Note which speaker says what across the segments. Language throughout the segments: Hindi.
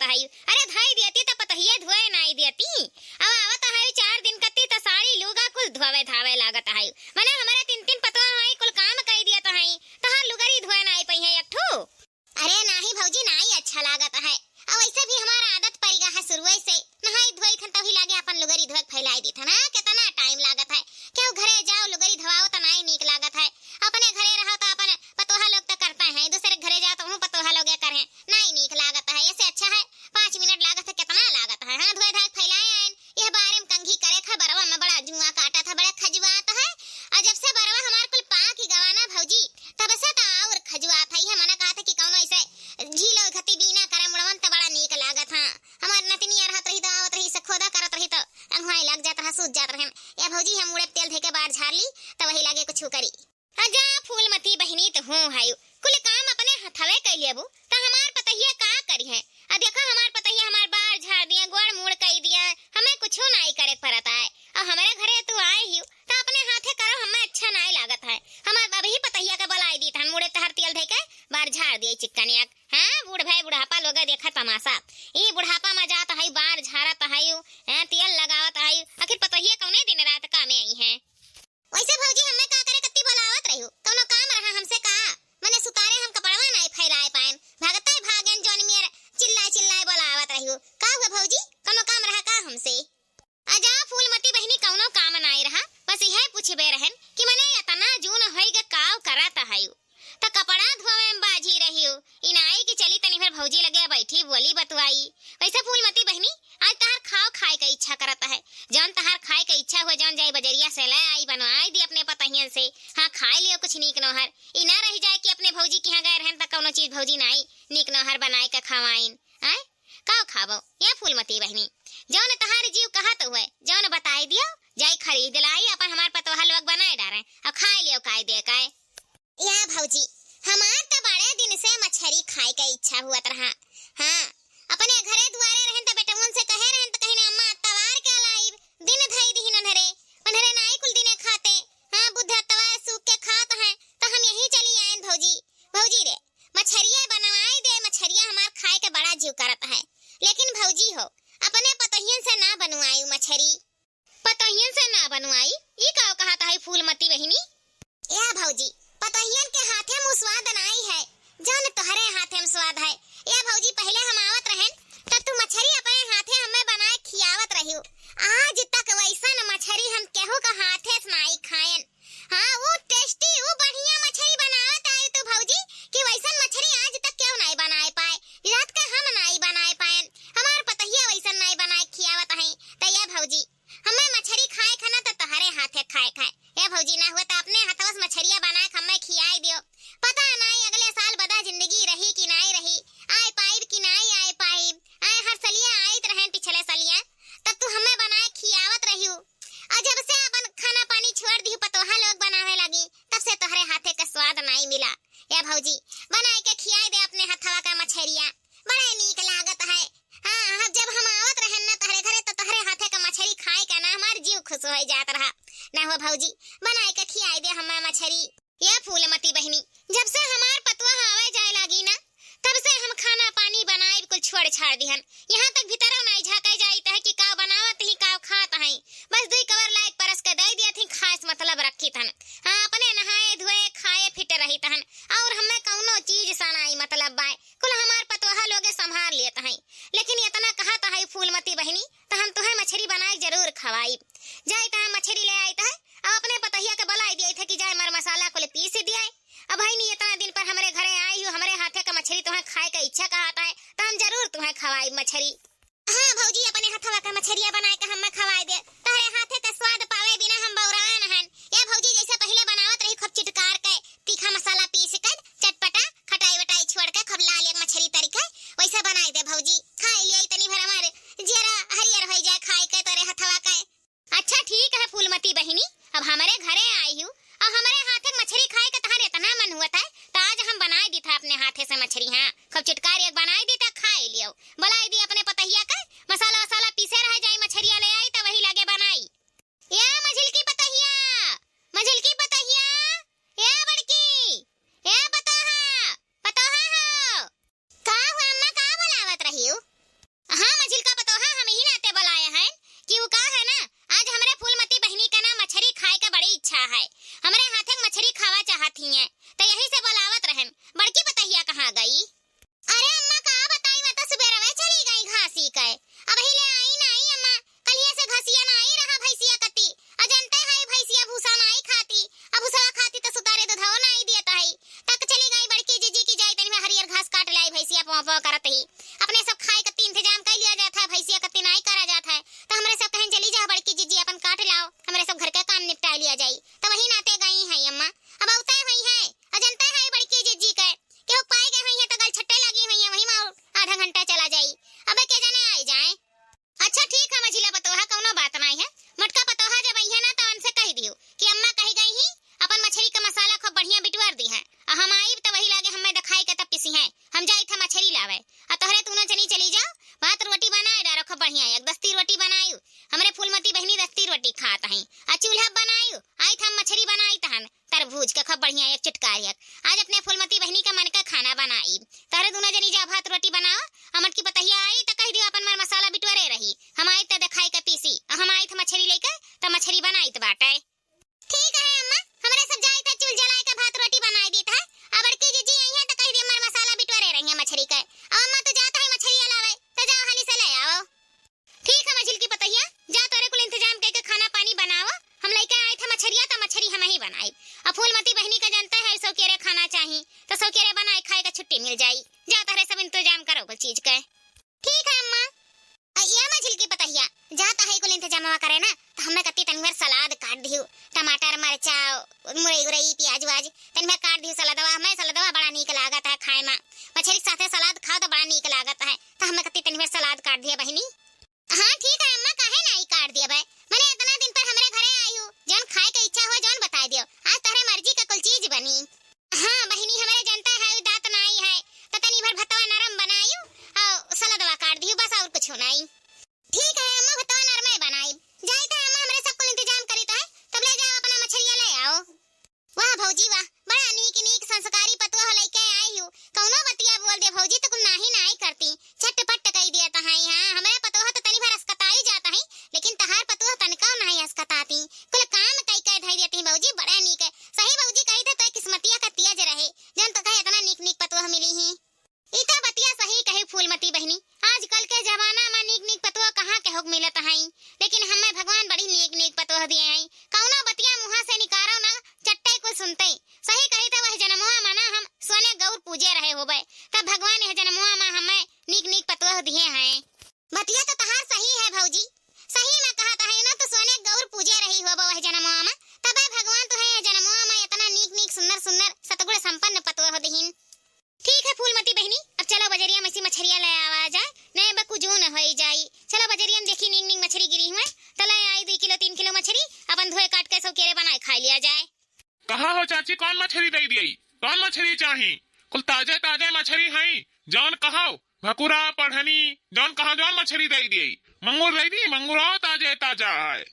Speaker 1: है। अरे धाई देती तो पतहिया धोए नहीं देती। अब आवत है 4 दिन कती तो साड़ी लुगा कुल धोवे धावे लागत है। मने हमारे 3 पतवा है कुल काम कई दिया तो है तो हर लुगरी धोए नहीं पई है एक ठो। अरे नहीं भौजी नहीं अच्छा लागत है। अब ऐसे भी हमारा आदत पड़ गया है शुरू से नहाई धोई थन तो ही लागे अपन लुगरी धोए फैलाई दी थन। कितना टाइम लागत है। क्यों घरे जाओ लुगरी धवाओ तो नहीं नीक लागत है। अपने घरे रहो तो अपन पतोहा लोग तो करते हैं, दूसरे घरे जाओ तो हूं पतोहा लोग करे नहीं नीक लागत है। ऐसे अच्छा है 5 मिनट लागत है कितना लागत है। हां धोए धाए फैलाए आइन यह बारे में कंघी करे खा बरवा में बड़ा जुआ काटा था बड़ा खजुआत है। और जब से बरवा हमार कुल पाक ही गवाना भौजी तब से तो और खजुआत है। हमने कहा था कि कौनो ऐसे झीलो घती बीना करे मुड़वन तो बड़ा नीक लागत हां। हमार नतनी रहत रही तो आवत रही से खोदा करत रही तो अंगुआई लग जात रहा सूज जात रहे। या भौजी हम मुड़े तेल धे के बाहर झाड़ ली तो वही लागे कुछ करी। जा फूलमती बहनी तो हूं है कुल काम अपने हथवे कर लेबू तो हमार पतहिया का करी है। आ देखो हमार पतहिया हमार बाहर झाड़ दिया गोड़ मुड़ कई दिया हमें कुछ नहीं करे पड़ता है। और हमारे घरे तू आए ही तो अपने हाथे करो हमें अच्छा नहीं लागत है। हमार अभी पतहिया का बलाई दी था मुड़े तहर तेल धे के बाहर झाड़ दिए चिकनिया। हां बूढ़ भाई बुढ़ापा लोग देखा तमाशा ई बुढ़ापा में जात है बाहर झाड़त है तेल लगावत है। आखिर पतहिया कौने दिन रात कामे आई है। वैसे भौजी हमें का करे कत्ती बोलावत रही कौनो काम रहा हमसे का मने सुतारे हम कपड़वा नहीं फैलाए पाएन भागते भागन जोन मेर चिल्लाए चिल्लाए बोलावत रही का हुआ भौजी कौनो काम रहा का हमसे। आजा फूलमती बहनी कौनो काम नहीं रहा बस यह पूछबे रहन कि मने इतना जून होइगे काव करत है तो कपड़ा धोवे में बाजी रही इनाई की चली तनी भर भौजी लगे बैठी बोली बतवाई। वैसे फूलमती बहनी आज तहार खाओ खाए का इच्छा करता है जौन तहार खाए का इच्छा हुआ जौन जाए बजरिया से ले आई बनवाई दी अपने पतहियन से। हाँ खाए लियो कुछ नीक नोहर ई ना रह जाए कि अपने भौजी के यहाँ गए रहन त कौनो चीज भौजी नहीं नीक नोहर बनाए का खवाइन आए काव खाबो। या फूलमती बहनी जौन तहार जीव कहत हुए जौन बताई दियो जाई खरीद लाई अपन हमार पतोहा लोग बनाए डारे अब खाए लियो काय दे काय। या भौजी हमार तो बड़े दिन से मछली खाए का इच्छा हुआ रहा। हाँ अपने घरे दुआरे रहन त बेटवन से कहे रहन त कहिने अम्मा तवार के लाई दिन धई दिहिन अनहरे अनहरे नाई कुल दिने खाते। हां बुध तवार सूख के खात हैं तो हम यही चली आएन भौजी। भौजी रे मछरिया बनवाई दे मछरिया हमार खाए के बड़ा जीव करत है लेकिन भौजी हो अपने पतहियन से ना बनवाई मछरी पतहियन से ना बनवाई ई का कहता है फूलमती बहनी। या भौजी पतहियन के हाथे में स्वाद नहीं है जौन तोहरे हाथे में स्वाद है। या भौजी पहले हम आवत रहन तब तू मछरी अपने हाथे हमें बनाए खियावत रहियो आज तक वैसन मछरी हम केहू का हाथे से नहीं खाएन। हां वो टेस्टी वो बढ़िया मछरी बनावत आई तू भौजी कि वैसन मछरी आज तक क्यों नहीं बनाए पाए रात के हम नहीं बनाए पाएन हमार पतहिया वैसन नहीं बनाए खियावत है। त या भौजी हमें मछरी खाए खाना तो तोहरे हाथे खाए खाए। या भौजी ना हुआ तो अपने हाथों से मछरिया बनाए हमें खियाई दियो पता नहीं अगले साल बदा जिंदगी रही कि नहीं रही आए पाइब कि नहीं आए पाइब आए हर सलिया आइत रहन पिछले सलिया तब तू हमें बनाए खियावत रहियो। और जब से अपन खाना पानी छोड़ दी पतोहा लोग बनावे लगी तब से तोहरे हाथे का स्वाद नहीं मिला। या भौजी बनाए के खियाई दे अपने हाथवा का मछरिया बड़ा नीक लागत है। हां जब हम आवत रहन ना तोहरे घरे तो तोहरे हाथे का मछरी खाए का ना हमार जीव खुश हो जात रहा ना हो भौजी बनाए के खियाई दे हमें मछरी। या फूलमती बहनी जब से हमार पतवा आवे जाए लगी ना तब से हम खाना पानी बनाए कुल छोड़ छाड़ दिहन यहाँ तक भीतर नहीं झाके जाइत है कि का बनावत ही का खात है बस दुई कवर लायक परस के दे दिया थी खास मतलब रखी थन। हाँ अपने नहाए धोए खाए फिट रही तहन और हमें कौनो चीज सनाई मतलब बाय कुल हमार पतोहा लोगे संभाल लेत हैं। लेकिन इतना कहत है फूलमती बहनी तो हम तुम्हें मछली बनाए जरूर खवाई जाए तो मछली ले आई है अब अपने पतहिया के बुलाई दिए थे कि जाए मर मसाला को पीस दिए। अब भाई नहीं इतना दिन पर हमारे घरे आई हो हमारे हाथे का मछली तुम्हें खाए का इच्छा कहता है तो हम जरूर तुम्हें खवाई मछली। हाँ भौजी अपने हाथवा का मछलिया बनाए के हमें खवाई दे तोहरे हाथे का स्वाद पावे बिना हम बौरान हन। या भौजी जैसे पहले बनावत रही खूब चिटकार के तीखा मसाला पीस के चटपटा खटाई वटाई छोड़ के खूब लाल एक मछली तरीका वैसा बनाई दे भौजी खाई लिया तनी भर हमारे जरा हरियर हो जाए खाए के तोरे हाथवा का। अच्छा ठीक है फूलमती बहनी अब हमारे घरे आई हूँ और हमारे हाथे मछली खाए का तहार इतना मन हुआ था तो आज हम बनाए दी था अपने हाथे से मछली। हाँ खूब चिटकार एक बनाई दी था खाए लियो बुलाई दी अपने पतहिया का मसाला वसाला पीसे रह जाए मछलिया ले आई तो वही लगे बनाई। या मझिल की पतहिया या बड़की या पतोहा पतोहा हो का हुआ अम्मा का बुलावत रही हो। पतो करत ही अपने सब खाए कत्ती इंतजाम कर लिया जाता है, भैंसिया कत्ती नहीं करा जाता है। तो हमरे सब कहें चली जा बड़की जीजी अपन काट लाओ, हमरे सब घर का काम निपटा लिया जाई। तो वही नाते गई है अम्मा, अब औते हुई है अजंता है बड़की जीजी के केहू पाए गए हुई है तो गल छट्टे लगी हुई है, वही में आधा घंटा चला जाई। अब के जाने आई जाए। अच्छा ठीक है मझिला पतोहा, कौनो बात नहीं है। मटका पतोहा जब आई है ना तो उनसे कह दियो कि अम्मा कही गई ही अपन मछली का मसाला खूब बढ़िया बिटवार दी है, हम आई तो वही लागे हमें दिखाई के तब पिसी है, हम जाई था मछली लावे और तोहरे तू न चली चली जाओ। भात रोटी बनाए डारो खूब बढ़िया, एक दस्ती रोटी बनायू, हमरे फूलमती बहनी दस्ती रोटी खात हैं, आ चूल्हा बनायू आई था मछली बनाई तहन तरबूज के खूब बढ़िया एक चुटकारिया। आज अपने फूलमती बहनी का मन का खाना बनाई, तोहरे दोनों जनी जा भात रोटी बनाओ। अमट की पतहिया आई तो कह दियो अपन मार मसाला बिटवरे रही, हम आई तो दिखाई के पीसी, हम आई था मछली लेकर तो मछली बनाई तो बाटे। ठीक है अम्मा, हमरे सब जाई था चूल जलाए के भात रोटी बनाई दी था, अब बड़की जीजी आई है तो कह दियो मार मसाला बिटवरे रही है मछली के। अम्मा तो जाता है मछली लावे तो जाओ हाली से ले आओ। ठीक है मझिल की पतहिया, जा तोरे कुल इंतजाम करके खाना पानी बनाओ, हम लेके आए थे मछरिया तो मछली हम ही बनाई। अब फूलमती बहनी का जनता है सौकेरे खाना चाहिए तो सौकेरे बनाए खाए का छुट्टी मिल जाई, जा तोरे सब इंतजाम करो कुल चीज के। ठीक है अम्मा। या मझिल की पतहिया, जाता है कुल इंतजाम करे ना तो हमें कत्ती तनभर सलाद काट दियो, टमाटर मरचा मुरई उरई प्याज वाज तनभर काट दियो सलादवा, हमें सलादवा बड़ा नीक लागत है खाए में, मछली के साथे सलाद खाओ तो बड़ा नीक लागत है, तो हमें कत्ती तनभर सलाद काट दिया बहनी। हाँ ठीक है अम्मा, काहे नहीं काट दिया भाई, मैंने इतना दिन पर हमरे घरे आई हूँ, जौन खाए के इच्छा हो जौन बता दियो, आज तारे मर्जी का कुल चीज बनी। हाँ बहनी हमारे जनता है दांत नहीं है तो तनी भर भतवा नरम बनायू और सलादवा काट दियो, बस और कुछ नहीं। ठीक है अम्मा, भतवा नरम बनाई जाई तो अम्मा हमरे सब कुल इंतजाम करी तो है, तब ले जाओ अपना मछलिया ले आओ। वाह भौजी वाह, बड़ा नीक संस्कारी पतवा लेके आई हूँ, कौनो बतिया बोल दे भौजी तो कुल नाही करती, झटपट कह दिया तो है। हां हमरे पतवा तो तनी भर अस्कताई जाता है, लेकिन तहार पतवा तनका नहीं अस्कताती, कुल काम कई कई धई देती भौजी, बड़ा नीक है। सही भौजी कही थे तो किस्मतिया का तेज रहे जन तो कहे इतना नीक पतवा मिली ही। इता बतिया सही कहे फूलमती बहनी, आजकल के जमाना में नीक पतवा कहां के होग मिलत है, लेकिन हमें भगवान बड़ी नीक पतवा दिए हैं, कौनो बतिया मुंह से निकारो ना चट्टे को सुनते। सही कही था वह जन्मवा माना हम सोने गौर पूजे रहे होबे, तब भगवान यह जन्मवा में हमें नीक पतवा दिए हैं। बतिया तो तहार सही है भौजी, सही में कहा है ना तो सोने गौर पूजे रही होबे वह जन्मवा में, तब भगवान तो है जन्मवा में इतना नीक सुंदर सतगुण संपन्न पतवा दीन। ठीक है फूलमती बहनी, अब चलो बजरिया में सी मछरिया ले आवा जाए, नहीं बकु जो न होई जाई। चलो बजरिया में देखी नीक मछली गिरी हुए तो ले आई 2 किलो 3 किलो मछली, अपन धोए काट के सौकेरे बनाए खा लिया जाए।
Speaker 2: कहा हो चाची, कौन मछली दे दी, कौन मछली चाही? कुल ताजे ताजे मछली है, जौन कहो भकुरा पढ़नी जौन कहा जौन मछली दे दी, मंगूर दे दी, मंगूर ताजे ताजा है।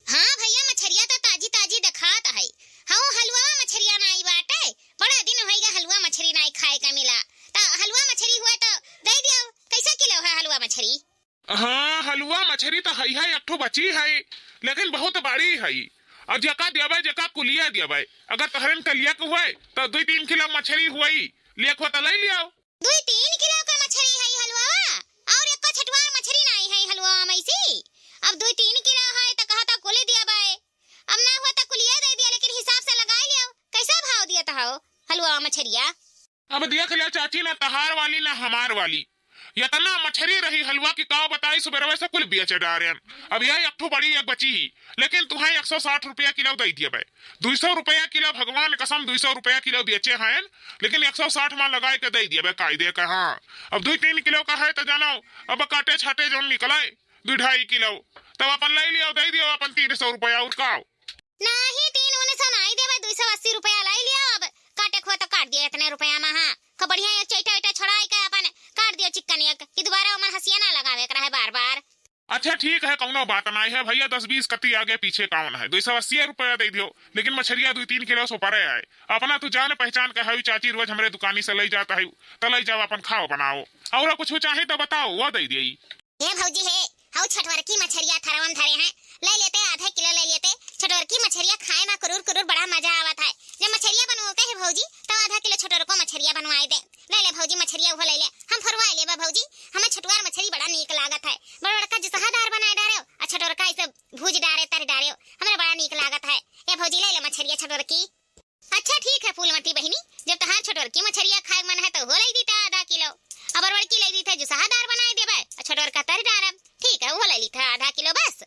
Speaker 1: हाँ भैया मछरिया तो ताजी दिखात है, हाँ हलवा मछरिया नहीं बाटे, बड़ा दिन होएगा हलवा मछली नहीं खाए का मिला, तो हलवा मछली हुआ तो दे दियो। कैसा किलो है हलवा मछली?
Speaker 2: हाँ हलवा मछली तो है एक ठो बची है, लेकिन बहुत बड़ी है, और जका देवे जका कुलिया देवे, अगर तहरन कलिया को हुए तो 2-3 किलो मछली हुई लेखो तो ले लियो।
Speaker 1: 2-3 किलो का मछली है हलवा, और एक छटवार मछली नहीं है हलवा में सी, अब 2-3 किलो है तो कहा था कुली दिया भाई, अब ना हुआ तो कुलिया दे दिया, लेकिन हिसाब से लगा लियो। कैसा भाव दिया था हलवा मछरिया?
Speaker 2: अब देख लिया चाची, ना तहार वाली ना हमार वाली, इतना मछली रही हलवा की काव बताई सुबह से कुल बेच डारे। अब यह एक ठो बड़ी एक बची ही, लेकिन तुम्हें 160 रुपया किलो दे दिया भाई, 200 रुपया किलो भगवान कसम 200 रुपया किलो बेचे हैं, लेकिन 160 में लगा के दे दिया भाई कायदे का। हाँ अब 2-3 किलो का है तो जानो, अब काटे छाटे जो निकले 2-2.5 किलो तब अपन ले लियो, दे दियो अपन 300 रुपया और का
Speaker 1: नहीं 319 नहीं देवे, 280 रुपया ले लियो, अब काटे खो तो काट दिया इतने रुपया में। हाँ को बढ़िया एक चैटा छोड़ाई के अपन काट दियो चिकन एक, कि दोबारा मन हंसिया ना लगावे करा है बार।
Speaker 2: अच्छा ठीक है, कौनो बात नहीं है भैया, 10-20 कत्ती आगे पीछे कौन है, 280 रुपया दे दियो, लेकिन मछलिया 2-3 किलो सो परे आए। अपना तू जान पहचान के है चाची, रोज हमरे दुकानी से ले जाता है, तो ले जाओ अपन खाओ बनाओ, और कुछ चाहे तो बताओ वो दे दी।
Speaker 1: ये भौजी है हाउ छटवर की मछलिया थरवन धरे हैं, ले लेते आधा किलो ले लेते, छटवर की मछलिया खाए में कुरूर बड़ा मजा आवत है। जब मछलिया बनवाते है भौजी तो आधा किलो छटवर को मछलिया बनवाए दे, ले भौजी मछलिया वो ले ले, हम फरवाए ले भौजी, हमें छटवार मछली बड़ा नीक लागत है, बड़ा बड़ा जसहादार बनाए डारे और छटवर का ऐसे भूज डारे तर डारे, हमें बड़ा नीक लागत है। ये भौजी ले ले मछलिया छटवर की। अच्छा ठीक है फूलमती बहनी, जब तहार छोटवर की मछरिया खाए मन है तो हो लई दीता आधा किलो, अब बड़की लई दी थे जो सहादार बनाए देबे, छोटवर का तर डारब, ठीक है वो ले ली था आधा किलो बस।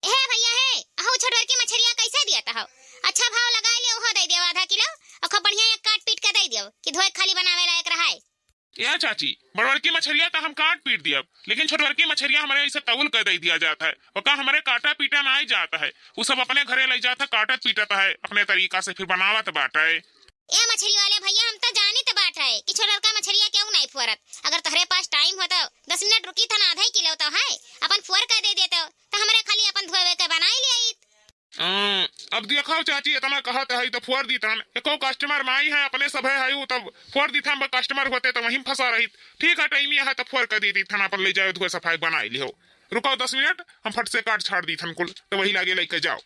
Speaker 1: हे भैया हे, अहो छोटवर की मछरिया कैसे दिया था? अच्छा भाव लगा ले, ओहो दे दियो आधा किलो, और खूब बढ़िया एक काट पीट के दे दियो कि धोए खाली बनावे लायक रहा है।
Speaker 2: या चाची, बड़वर की मछरिया तो हम काट पीट दिया, लेकिन छोटवर की मछरिया हमारे ऐसे तउल कर दे दिया जाता है, और का हमारे काटा पीटा ना ही जाता है, वो सब अपने घरे ले जाता काटत पीटता है अपने तरीका से, फिर बनावत बाटा है।
Speaker 1: ए मछली वाले भैया, हम तो जानी तो बात है कि छोटवर का मछरिया क्यों नहीं फुरत। अगर तोहरे पास टाइम हो तो 10 मिनट रुकी था ना, आधा किलो तो है अपन फुर कर दे देते तो हमारे खाली अपन धोवे के बनाई ले।
Speaker 2: अब देखो चाची, इतना कहत है तो फोड़ दी तन, एको कस्टमर माई है अपने सब है वो तब फोड़ दी था, कस्टमर होते तो वहीं फंसा रही। ठीक है टाइम है तो फोड़ कर दी थी थाना पर ले जाओ, धोए सफाई बनाई लियो। रुको 10 मिनट, हम फट से काट छाड़ दी थन कुल, तो वही लागे लेके जाओ।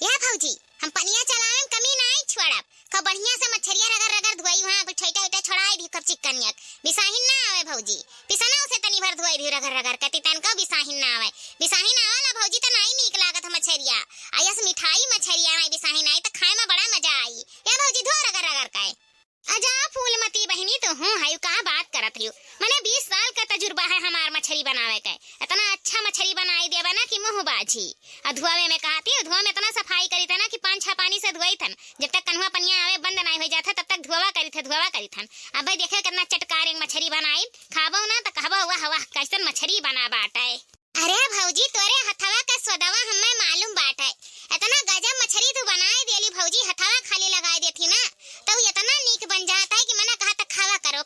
Speaker 1: या भौजी, हम पनिया चलाएं कमी नहीं छोड़ब, खूब बढ़िया से मछरिया रगड़ रगड़ धोई, वहां कुछ छोटा छोटा छोड़ाई दी, खूब चिकनियक बिसाहिन ना आवे भौजी, पिसना उसे तनी भर धोई दी रगड़ रगड़ कति तन को बिसाहिन ना आवे। बिसाहिन आवाला भौजी तो नहीं नीक लागत मछरिया, आयस मिठाई मछरिया नहीं बिसाहिन आई तो खाए में बड़ा मजा आई। या भौजी धो रगड़ रगड़ के अजा फूलमती बहनी तो हूँ है, का बात करत हूँ, मैंने 20 साल का तजुर्बा है हमार मछली बनावे के, इतना अच्छा मछली बनाई देवा ना कि मुँह बाजी। धुआवे में कहती है, धुआ में इतना सफाई करी था ना कि 5-6 पानी से धोई थन, जब तक कन्हुआ पनिया आवे बंद नहीं हो जाता तब तक धुआवा करी थन। अब भाई देखे कितना चटकार एक मछली बनाई, खाबो ना तो कहबो वाह वाह कैसन मछली बना बाटे। अरे भौजी, तोरे हथवा का स्वादवा हमें मालूम बाटे, इतना गजब मछली तू बनाई देली भौजी, हथवा खाली लगाई देती ना तो इतना नीक बन जाता है कि मना कहा तक खावा करो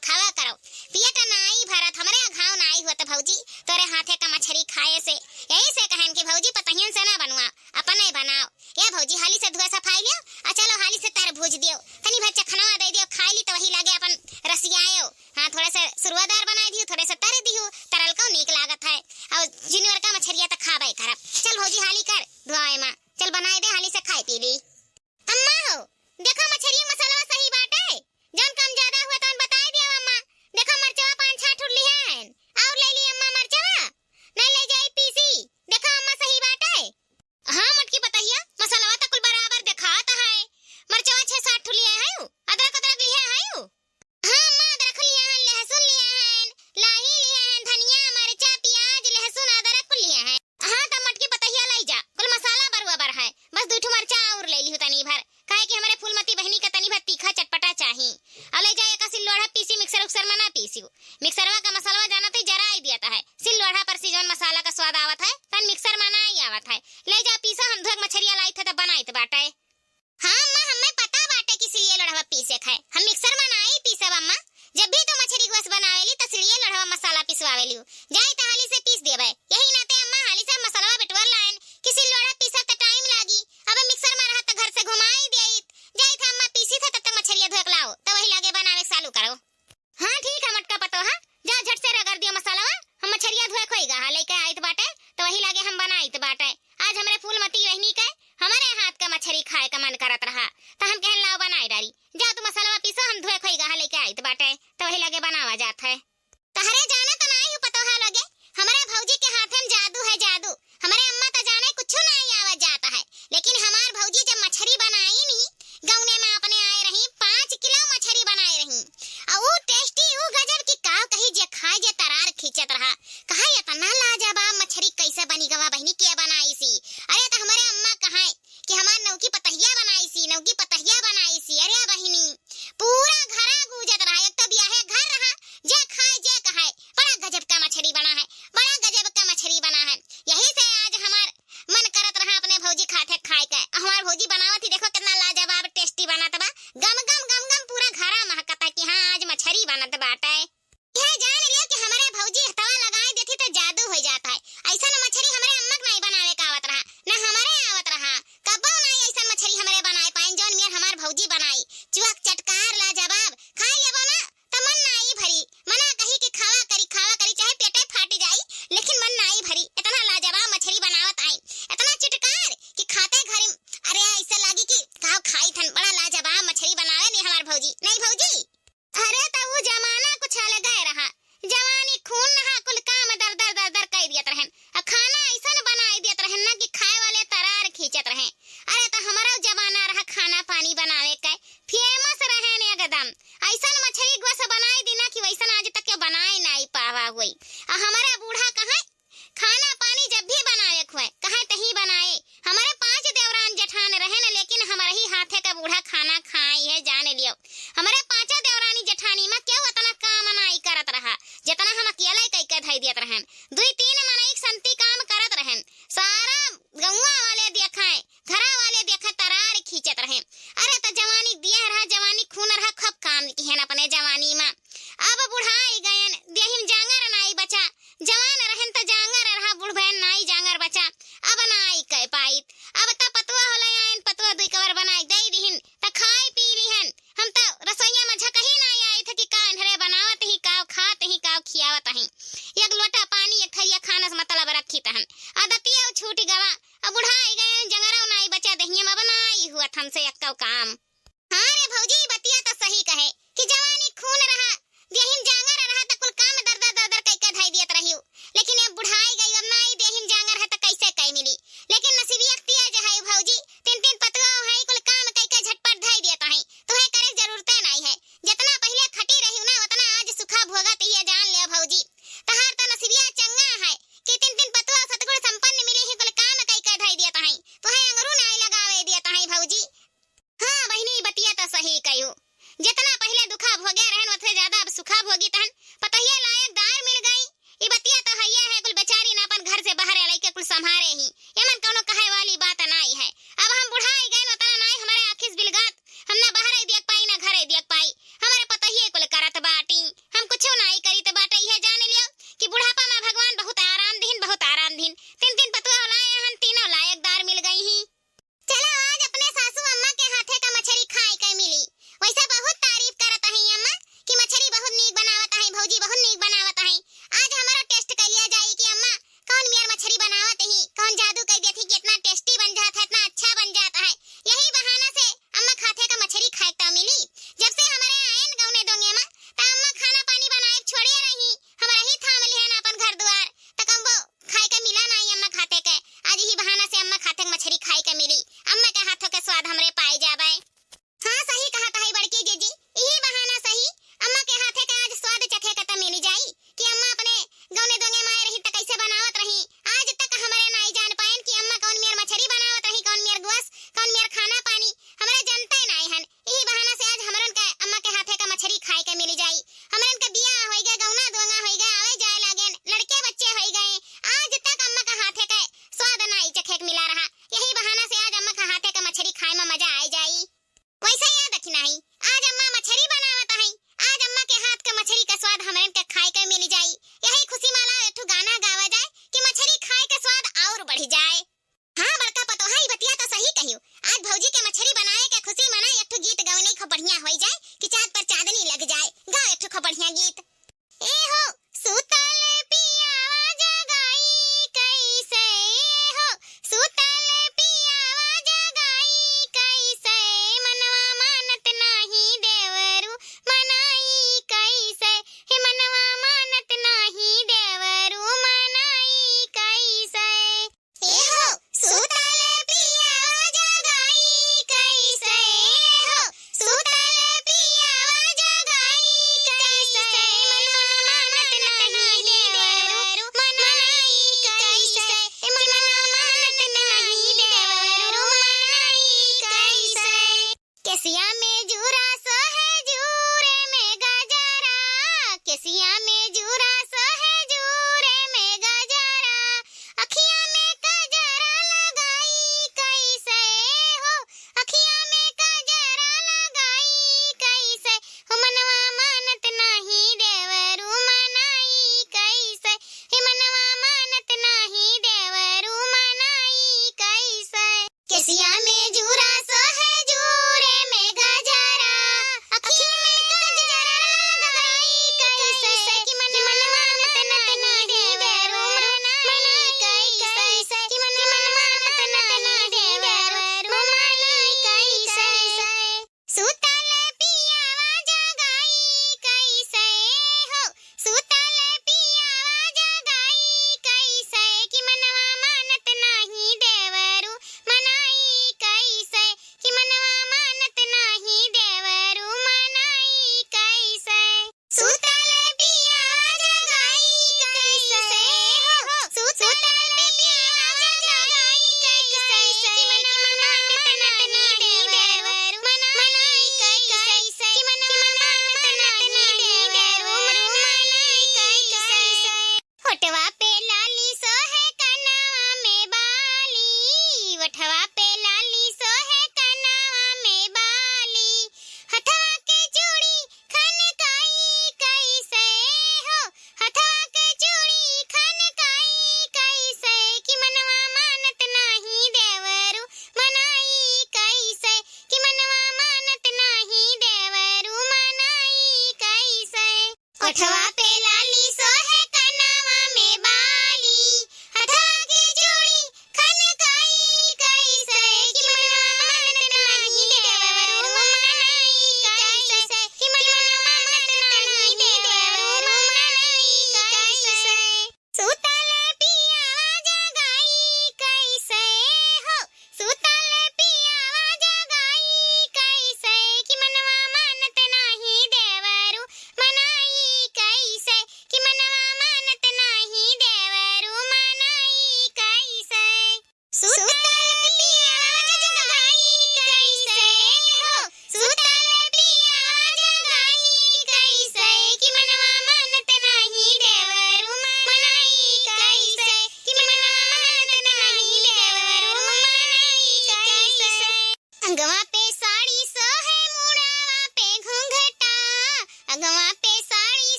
Speaker 1: पेट नाई भरत, हमारे घाव नाई हुआ तो भौजी तोरे हाथे का मछली खाए से। यही से कहन कि भौजी पतहियन से ना बनवा, अपन ही बनाओ। या भौजी हाली से धुआ सफाई लियो, आ चलो हाली से तार भूज दियो, तनी भर चखनवा दे दियो, खाई ली तो वही लागे अपन रसियायो। हाँ थोड़ा सा सुरुआदार बनाई दियो, थोड़े से तर दियो, तरल को नीक लागत है, और जिनवर का मछरिया तो खाबे करब। चल भौजी हाली कर धुआए मां, चल बनाए दे हाली से खाई पी ली। अम्मा हो देखो मछली मसाला सही बाटे, जौन कम ज्यादा हुआ तो बताई दियो अम्मा। देखो मरचवा 5-6 ठुरली है, और ले ली अम्मा मरचवा, नहीं ले जाई पीसी, देखो अम्मा सही बाटे। हाँ मटकी बताइए, मसाला तो कुल बराबर दिखाता है, मरचवा 6-7 ठुरली है, अदरक लिया है। हाँ अम्मा अदरक लिया है, लहसुन लिया है, लाही लिया है, धनिया मरचा प्याज लहसुन अदरक कुल लिया है। हाँ तो मटकी बताइए ले जा, कुल मसाला बराबर है, बस 2 मरचा और ले ली तनी भर, काहे कि हमारे फूलमती बहनी का तनी भर तीखा चटपटा चाहिए। अब ले जाए का सिल्लोड़ा पीसी, मिक्सर उक्सर में ना पीसी, मिक्सरवा का मसाला जाना तो जरा ही दिया है, सिल्लोड़ा पर सीजन मसाला का स्वाद आवत है तन मिक्सर में ना ही आवत है। ले जा पीसा, हम धोक मछरिया लाई थे तो बनाई थे बाटे। हाँ अम्मा हमें पता बाटे कि सिलिए लोढ़वा पीसे खाए, हम मिक्सर में ना ही पीसब अम्मा, जब भी तो मछली गोस बनावेली तो सिलिए लोढ़वा मसाला पिसवावेली, जाई तो हाली से पीस देबे। यही नाते अम्मा हाली से मसाला बिटवर लाइन कि सिल्लोड़ा पीसा तो टाइम लागी, अब मिक्सर में रहा तो घर से घुमाई देई, जाई था अम्मा पीसी था तब तक मछलिया धोक लाओ तो वही लागे बनावे चालू करो। हाँ ठीक है मटका पतो है, जा झट से रगड़ दियो मसालावा, हम मछलिया धोए खोईगा हां लेके आइत बाटे तो वही लागे हम बनाइत बाटे। आज हमरे फूलमती बहनी के हमारे हाथ का मछली खाए का मन करत रहा तो हम कहन लाओ बनाई डारी, जा तू मसालावा पीसो, हम धोए खोईगा हां लेके आइत बाटे तो वही लागे बनावा जात है। तहरे जाने तो नहीं हो पतो है लगे, हमारे भौजी के हाथ में जादू है जादू, हमारे अम्मा तो जाने कुछ नहीं आवत जाता है, लेकिन हमार भौजी जब मछली बनाई नी गौने में अपने आए रही 5 किलो मछली बनाई रही, और वो टेस्टी वो गजब की का कही जे खाए जे तरार खींचत रहा, कहा इतना लाजवाब मछली कैसे बनी गवा बहनी के बनाई सी। अरे तो हमारे अम्मा कहा कि हमार नौकी पतहिया बनाई सी, नौकी पतहिया बनाई सी। अरे बहनी पूरा घरा गूंजत रहा, एक तो ब्याहे घर रहा, जे खाए जे कहे बड़ा गजब का मछली बना है, बड़ा गजब का मछली बना है। यही से आज हमार मन करत रहा अपने भौजी खाते खाए के, हमार भौजी बनावत ही देखो कितना लाजवाब टेस्टी बनत बा, गम गम गम गम पूरा घरा महकता कि हाँ आज मछली बनत बाटे। यह जान लियो कि हमारे भौजी हथवा लगाए देती तो जादू हो जाता है, ऐसा मछली हमारे अम्मा नहीं बनावे का हवा हुई। और हमारा बूढ़ा कहाँ खाना पानी जब भी बनाए हुए कहाँ तही बनाए। हमारे 5 देवरान जेठान रहे न, लेकिन हमारे ही हाथे का बूढ़ा खाना खाई है जाने लियो। हमारे 5 देवरानी जेठानी में क्यों उतना काम नहीं करत रहा जितना हम अकेले कई धई दियत रहन। 2-3 मनई संती काम करत रहन। सारा गौवा वाले देखाए, घरा वाले देखा तरार खींचत रहे। अरे तो जवानी दिया रहा, जवानी खून रहा, खूब काम किहन अपने जवानी में। अब बुढ़ाई गयन देहिम जांगर नाई बचा। जवान रहन तो जांगर रहा, बुढ़ बहन नाई जांगर बचा। अब नाई कह पाइत। अब त पतुआ होला आइन, पतुआ 2 कवर बनाई दे दिहिन त खाई पी लिहन। हम तो रसोईया में झकही नहीं आई थे कि का इन्हरे बनावत ही काव खात ही काव खियावत ही। एक लोटा पानी एक थैया खाना से मतलब रखी तहन आदतिया छूटी गवा। अब बुढ़ाई गयन जंगरा नाई बचा, दहिया में बनाई हुआ हमसे एक काम। हाँ रे भौजी, बतिया तो सही कहे कि जवानी खून रहा, देहिम जांगर रहा त कुल काम दर कई धई दियत रहियो। लेकिन अब बुढ़ाई गई, अब नाई देहिम जांगर है त कैसे कई मिली। लेकिन नसीबिया तिया जे है भौजी, 3-3 पतवा है, कुल काम कई झटपट धई दियत है। तोहे करे जरूरत नहीं है। जितना पहले खटी रही ना उतना आज सुखा भोगत ही जान ले भौजी। तहार त नसीबिया चंगा है कि 3-3 पतवा सतगुण संपन्न मिले ही, कुल काम कई धई दियत है। तोहे अंगरू नहीं लगावे दियत है भौजी। हाँ बहिनी, बतिया तो सही कहियो। जितना पहले दुखा भोगे रहन उतने ज्यादा अब सुखा भोगी तहन पतहिया लायक दार मिल गई। ई बतिया तो हैया है, कुल बेचारी ना अपन घर से बाहर अलई के कुल संभारे ही। यमन कोनो कहे वाली बात नहीं है। अब हम बुढ़ाई गए उतना नहीं हमारे आखिस बिलगात, हम ना बाहर देख पाई ना घर देख पाई। हमारे पतहिया कुल करत बाटी, हम कुछ नहीं करी तो बाटे यह जान लियो कि बुढ़ापा में भगवान बहुत आराम दिन, बहुत आराम दिन। 3-3 पतवा लाए हन, तीनों लायक दार मिल गई ही। चलो आज अपने सासू अम्मा के हाथे का मछली खाए के मिली। वैसा बहुत तारीफ करत है अम्मा कि मछली बहुत नीक बनावत है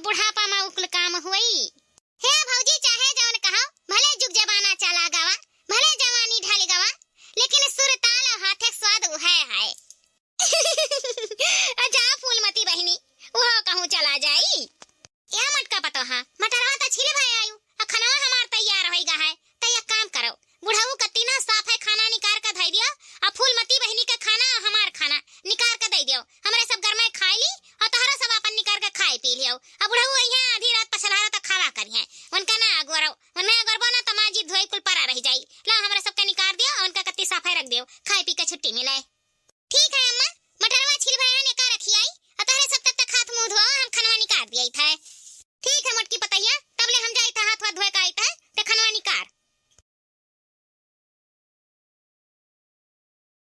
Speaker 1: बुढ़ापा में उकुल काम हुई। हे भौजी चाहे जौन कहो, भले जुग जमाना चला गवा, भले जवानी ढल गवा, लेकिन सुर ताल और हाथे स्वाद है। जा फूलमती बहिनी, वो कहूँ चला जाई। या मटका पतो हा, मटरवा त छिले भाई आयु, अब खाना हमार तैयार होई गा है। त एक काम करो, बुढ़ाऊ कत्ती ना साफ है खाना निकाल के धई दियो, और फूलमती बहिनी का खाना और हमार खाना निकाल के दई दियो। हमरे सब घर में खाई ली और तोहरा सब अपन निकाल के खाई पी लियो। अब बुढ़ाऊ यहाँ आधी रात पछलहारा तक खावा करिए, उनका ना अगवरो, वरना अगरबो ना तमाजी धोई कुल परा रह जाई। ला हमरे सब के निकाल दियो और उनका कत्ती सफाई रख दियो, खाई पी के छुट्टी मिले। ठीक है अम्मा, मटरवा छिल भाई ने का रखी आई, और तोहरे सब तब तक हाथ मुंह धो, हम खाना निकाल दिया था। ठीक है मोटकी